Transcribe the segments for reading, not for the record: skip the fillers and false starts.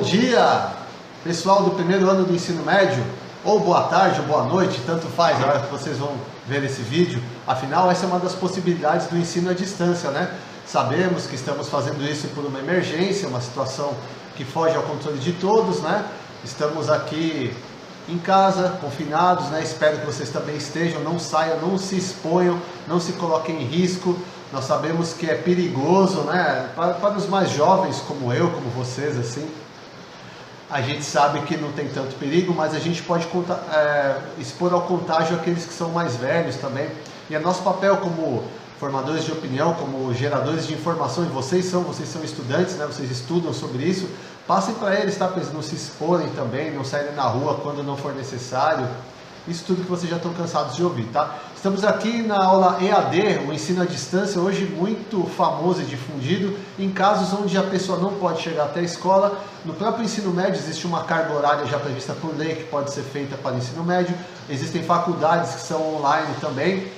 dia, pessoal do primeiro ano do ensino médio, ou boa tarde ou boa noite, tanto faz a hora que vocês vão ver esse vídeo. Afinal, essa é uma das possibilidades do ensino à distância, né? Sabemos que estamos fazendo isso por uma emergência, uma situação que foge ao controle de todos, né? Estamos aqui em casa, confinados, né? Espero que vocês também estejam, não saiam, não se exponham, não se coloquem em risco. Nós sabemos que é perigoso, né? Para os mais jovens como eu, como vocês, assim, a gente sabe que não tem tanto perigo, mas a gente pode expor ao contágio aqueles que são mais velhos também. E é nosso papel como formadores de opinião, como geradores de informação, e vocês são estudantes, né? Vocês estudam sobre isso, passem para eles, tá? Para eles não se exporem também, não saírem na rua quando não for necessário. Isso tudo que vocês já estão cansados de ouvir, tá? Estamos aqui na aula EAD, o ensino à distância, hoje muito famoso e difundido, em casos onde a pessoa não pode chegar até a escola. No próprio ensino médio existe uma carga horária já prevista por lei que pode ser feita para o ensino médio. Existem faculdades que são online também,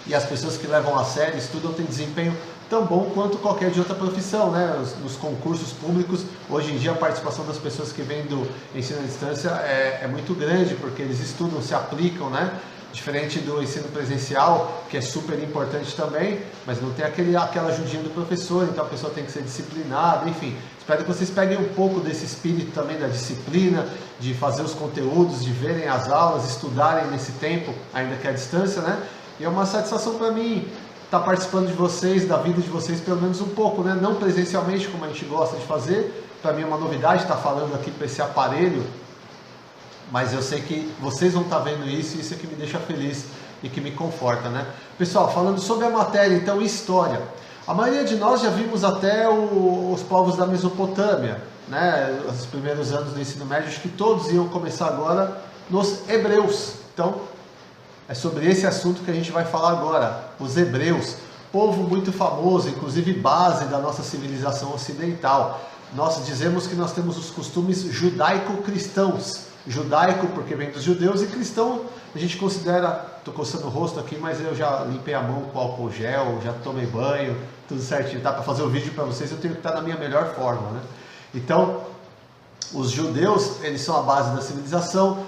e as pessoas que levam a sério, estudam, têm desempenho tão bom quanto qualquer de outra profissão, né? Nos concursos públicos, hoje em dia a participação das pessoas que vêm do ensino à distância é muito grande, porque eles estudam, se aplicam, né? Diferente do ensino presencial, que é super importante também, mas não tem aquela ajudinha do professor, então a pessoa tem que ser disciplinada, enfim. Espero que vocês peguem um pouco desse espírito também da disciplina, de fazer os conteúdos, de verem as aulas, estudarem nesse tempo, ainda que à distância, né? E é uma satisfação para mim estar participando de vocês, da vida de vocês, pelo menos um pouco, né? Não presencialmente, como a gente gosta de fazer. Para mim é uma novidade estar falando aqui para esse aparelho, mas eu sei que vocês vão estar vendo isso, e isso é que me deixa feliz e que me conforta, né? Pessoal, falando sobre a matéria, então, história. A maioria de nós já vimos até os povos da Mesopotâmia, né? Os primeiros anos do ensino médio, acho que todos iam começar agora nos hebreus. Então, é sobre esse assunto que a gente vai falar agora, os hebreus, povo muito famoso, inclusive base da nossa civilização ocidental. Nós dizemos que nós temos os costumes judaico-cristãos. Judaico porque vem dos judeus, e cristão a gente considera, estou coçando o rosto aqui, mas eu já limpei a mão com álcool gel, já tomei banho, tudo certinho, tá? Para fazer o vídeo para vocês eu tenho que estar na minha melhor forma, né? Então, os judeus, eles são a base da civilização,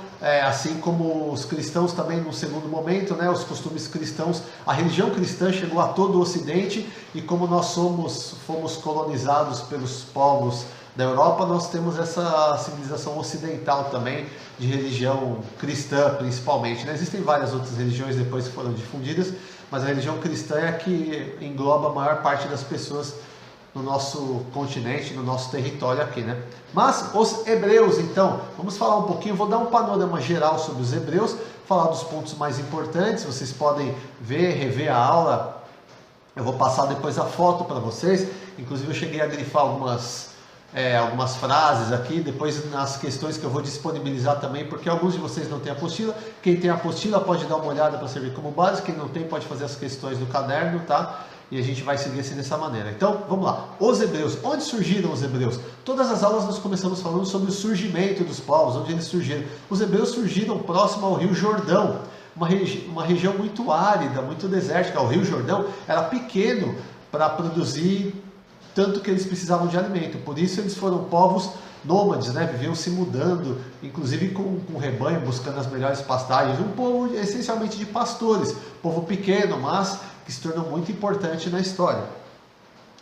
assim como os cristãos também no segundo momento, né? Os costumes cristãos, a religião cristã chegou a todo o Ocidente, e como nós fomos colonizados pelos povos da Europa, nós temos essa civilização ocidental também, de religião cristã principalmente, né? Existem várias outras religiões depois que foram difundidas, mas a religião cristã é a que engloba a maior parte das pessoas no nosso continente, no nosso território aqui, né? Mas os hebreus, então, vamos falar um pouquinho, vou dar um panorama geral sobre os hebreus, falar dos pontos mais importantes, vocês podem ver, rever a aula, eu vou passar depois a foto para vocês, inclusive eu cheguei a grifar algumas frases aqui, depois nas questões que eu vou disponibilizar também, porque alguns de vocês não têm apostila. Quem tem apostila pode dar uma olhada para servir como base, quem não tem pode fazer as questões no caderno, tá? E a gente vai seguir assim dessa maneira. Então, vamos lá. Os hebreus. Onde surgiram os hebreus? Todas as aulas nós começamos falando sobre o surgimento dos povos, onde eles surgiram. Os hebreus surgiram próximo ao Rio Jordão, uma região muito árida, muito desértica. O Rio Jordão era pequeno para produzir tanto que eles precisavam de alimento, por isso eles foram povos nômades, né? Viviam se mudando, inclusive com rebanho, buscando as melhores pastagens, um povo essencialmente de pastores, povo pequeno, mas que se tornou muito importante na história.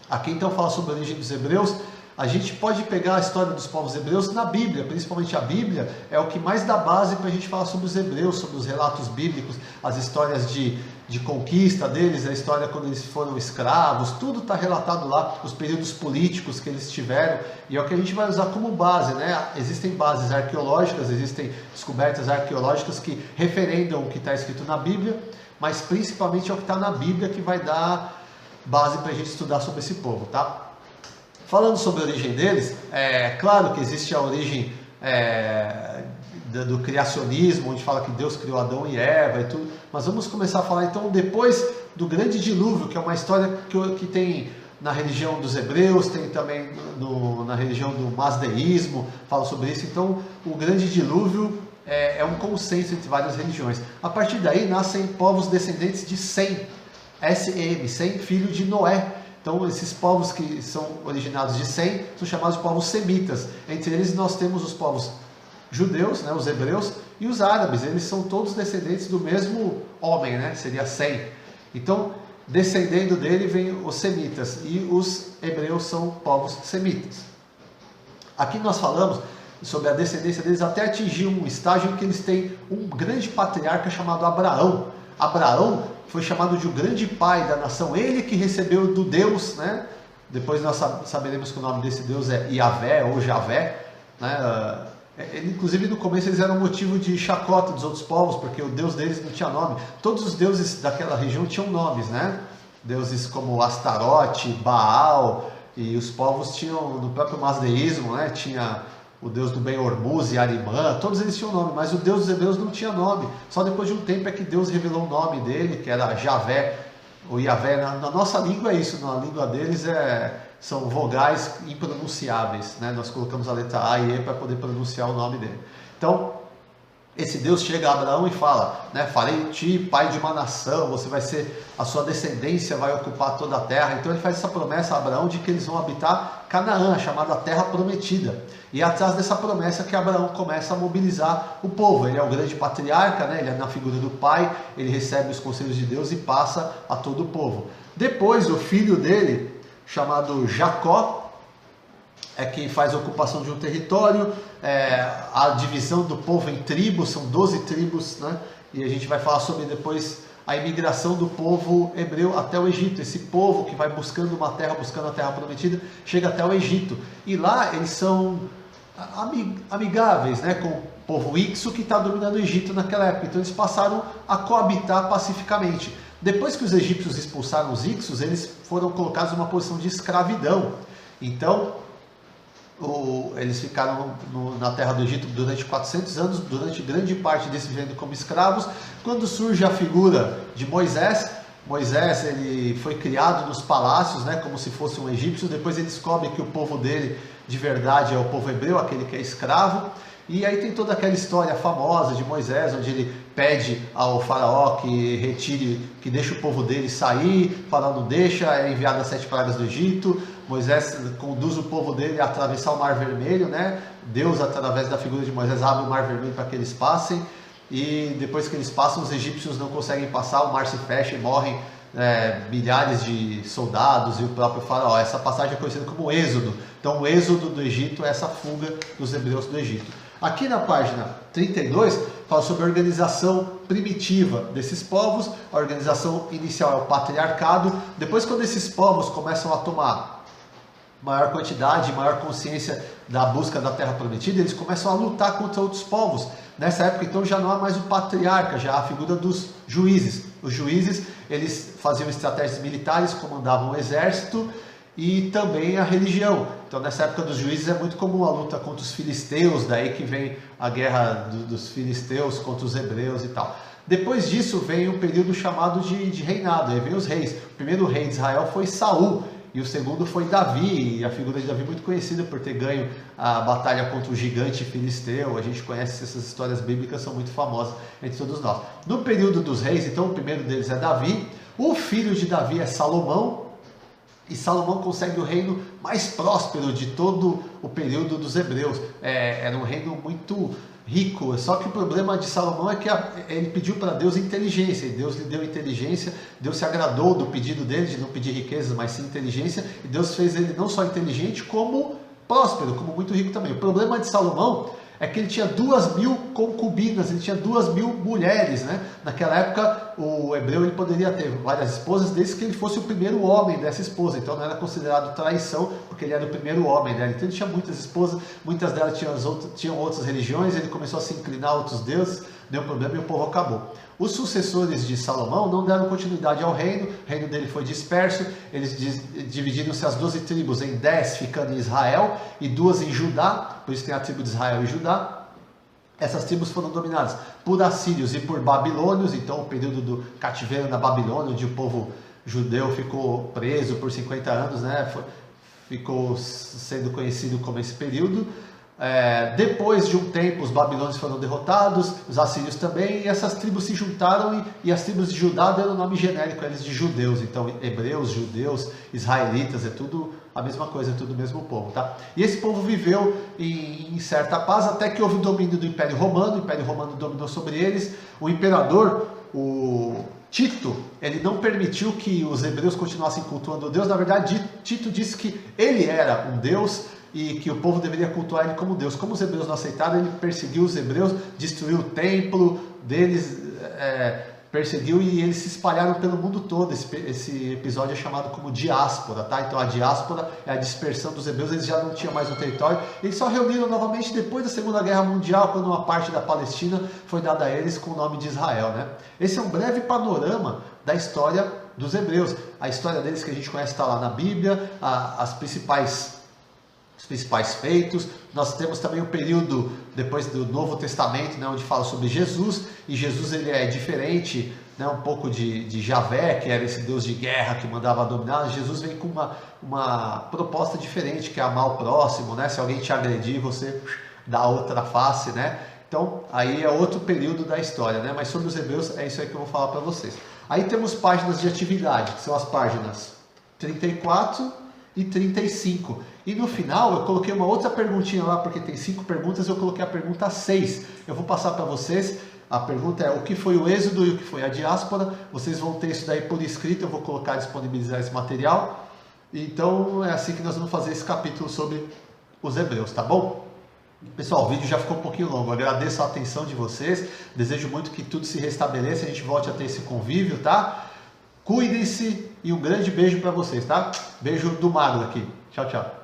Aqui então fala sobre a origem dos hebreus. A gente pode pegar a história dos povos hebreus na Bíblia, principalmente a Bíblia é o que mais dá base para a gente falar sobre os hebreus, sobre os relatos bíblicos, as histórias de conquista deles, a história quando eles foram escravos, tudo está relatado lá, os períodos políticos que eles tiveram, e é o que a gente vai usar como base, né? Existem bases arqueológicas, existem descobertas arqueológicas que referendam o que está escrito na Bíblia, mas principalmente é o que está na Bíblia que vai dar base para a gente estudar sobre esse povo, tá? Falando sobre a origem deles, é claro que existe a origem do criacionismo, onde fala que Deus criou Adão e Eva e tudo, mas vamos começar a falar então depois do grande dilúvio, que é uma história que tem na religião dos hebreus, tem também na religião do masdeísmo, fala sobre isso. Então o grande dilúvio é um consenso entre várias religiões. A partir daí nascem povos descendentes de Sem, Sem, filho de Noé, Então esses povos que são originados de Sem são chamados de povos semitas. Entre eles nós temos os povos judeus, né, os hebreus, e os árabes. Eles são todos descendentes do mesmo homem, né, seria Sem. Então, descendendo dele vem os semitas, e os hebreus são povos semitas. Aqui nós falamos sobre a descendência deles até atingir um estágio em que eles têm um grande patriarca chamado Abraão. Abraão foi chamado de o grande pai da nação, ele que recebeu do Deus, né? Depois nós saberemos que o nome desse Deus é Iavé ou Javé, né? Inclusive no começo eles eram motivo de chacota dos outros povos, porque o Deus deles não tinha nome. Todos os deuses daquela região tinham nomes, né? Deuses como Astarote, Baal, e os povos tinham, no próprio masdeísmo, né? Tinha o deus do bem Ormuz e Arimã, todos eles tinham nome, mas o Deus dos hebreus não tinha nome. Só depois de um tempo é que Deus revelou o nome dele, que era Javé, ou Iavé. Na nossa língua é isso, na língua deles são vogais impronunciáveis, né? Nós colocamos a letra A e E para poder pronunciar o nome dele. Então, esse Deus chega a Abraão e fala, né, farei de ti pai de uma nação, você vai ser, a sua descendência vai ocupar toda a terra. Então ele faz essa promessa a Abraão de que eles vão habitar Canaã, chamada Terra Prometida. E é atrás dessa promessa que Abraão começa a mobilizar o povo. Ele é o grande patriarca, né? Ele é na figura do pai, ele recebe os conselhos de Deus e passa a todo o povo. Depois o filho dele, chamado Jacó, é quem faz a ocupação de um território, a divisão do povo em tribos, são 12 tribos, né? E a gente vai falar sobre depois a imigração do povo hebreu até o Egito. Esse povo que vai buscando uma terra, buscando a terra prometida, chega até o Egito. E lá eles são amigáveis, né, com o povo Ixo que está dominando o Egito naquela época. Então eles passaram a coabitar pacificamente. Depois que os egípcios expulsaram os Ixos, eles foram colocados numa posição de escravidão. Então eles ficaram na terra do Egito durante 400 anos, durante grande parte desse vivendo como escravos. Quando surge a figura de Moisés, ele foi criado nos palácios, né, como se fosse um egípcio. Depois ele descobre que o povo dele de verdade é o povo hebreu, aquele que é escravo. E aí tem toda aquela história famosa de Moisés, onde ele pede ao faraó que retire, que deixe o povo dele sair. O faraó não deixa, é enviado as 7 pragas do Egito. Moisés conduz o povo dele a atravessar o Mar Vermelho, né? Deus, através da figura de Moisés, abre o Mar Vermelho para que eles passem. E depois que eles passam, os egípcios não conseguem passar, o mar se fecha e morrem milhares de soldados e o próprio faraó. Essa passagem é conhecida como Êxodo. Então o êxodo do Egito é essa fuga dos hebreus do Egito. Aqui na página 32 fala sobre a organização primitiva desses povos. A organização inicial é o patriarcado. Depois, quando esses povos começam a tomar maior quantidade, maior consciência da busca da terra prometida, eles começam a lutar contra outros povos. Nessa época, então, já não há mais o patriarca, já há a figura dos juízes. Os juízes, eles faziam estratégias militares, comandavam o exército e também a religião. Então, nessa época dos juízes é muito comum a luta contra os filisteus, daí que vem a guerra dos filisteus contra os hebreus e tal. Depois disso vem um período chamado de reinado, aí vem os reis. O primeiro rei de Israel foi Saul, e o segundo foi Davi, e a figura de Davi é muito conhecida por ter ganho a batalha contra o gigante filisteu. A gente conhece essas histórias bíblicas, são muito famosas entre todos nós. No período dos reis, então, o primeiro deles é Davi, o filho de Davi é Salomão, e Salomão consegue o reino mais próspero de todo o período dos hebreus. Era um reino muito rico, só que o problema de Salomão é que ele pediu para Deus inteligência, e Deus lhe deu inteligência. Deus se agradou do pedido dele de não pedir riquezas, mas sim inteligência, e Deus fez ele não só inteligente, como próspero, como muito rico também. O problema de Salomão é que ele tinha 2.000 concubinas, ele tinha 2.000 mulheres, né? Naquela época, o hebreu ele poderia ter várias esposas, desde que ele fosse o primeiro homem dessa esposa. Então não era considerado traição, porque ele era o primeiro homem dela. Então ele tinha muitas esposas, muitas delas tinham outras religiões, ele começou a se inclinar a outros deuses, deu problema e o povo acabou. Os sucessores de Salomão não deram continuidade ao reino, o reino dele foi disperso. Eles dividiram-se as 12 tribos em 10, ficando em Israel, e 2 em Judá, por isso tem a tribo de Israel e Judá. Essas tribos foram dominadas por assírios e por babilônios. Então o período do cativeiro na Babilônia, onde o povo judeu ficou preso por 50 anos, né? Ficou sendo conhecido como esse período. Depois de um tempo, os babilônios foram derrotados, os assírios também, e essas tribos se juntaram e as tribos de Judá deram o nome genérico a eles de judeus. Então, hebreus, judeus, israelitas, é tudo a mesma coisa, é tudo o mesmo povo, tá? E esse povo viveu em certa paz até que houve o domínio do Império Romano dominou sobre eles. O imperador, o Tito, ele não permitiu que os hebreus continuassem cultuando Deus. Na verdade, Tito disse que ele era um Deus e que o povo deveria cultuar ele como Deus. Como os hebreus não aceitaram, ele perseguiu os hebreus, destruiu o templo deles, perseguiu e eles se espalharam pelo mundo todo. Esse episódio é chamado como diáspora, tá? Então a diáspora é a dispersão dos hebreus, eles já não tinham mais um território. Eles só reuniram novamente depois da Segunda Guerra Mundial, quando uma parte da Palestina foi dada a eles com o nome de Israel, né? Esse é um breve panorama da história dos hebreus. A história deles que a gente conhece está lá na Bíblia, os principais feitos. Nós temos também o período depois do Novo Testamento, né, onde fala sobre Jesus, e Jesus ele é diferente, né, um pouco de Javé, que era esse Deus de guerra que mandava dominar. Jesus vem com uma proposta diferente, que é amar o próximo, né? Se alguém te agredir, você dá outra face, né? Então, aí é outro período da história, né? Mas sobre os hebreus, é isso aí que eu vou falar para vocês. Aí temos páginas de atividade, que são as páginas 34 e 35. E no final eu coloquei uma outra perguntinha lá, porque tem 5 perguntas, eu coloquei a pergunta 6. Eu vou passar para vocês. A pergunta é: o que foi o êxodo e o que foi a diáspora? Vocês vão ter isso daí por escrito, eu vou colocar, disponibilizar esse material. Então é assim que nós vamos fazer esse capítulo sobre os hebreus, tá bom? Pessoal, o vídeo já ficou um pouquinho longo, eu agradeço a atenção de vocês, desejo muito que tudo se restabeleça, a gente volte a ter esse convívio, tá? Cuidem-se e um grande beijo para vocês, tá? Beijo do Magro aqui. Tchau, tchau.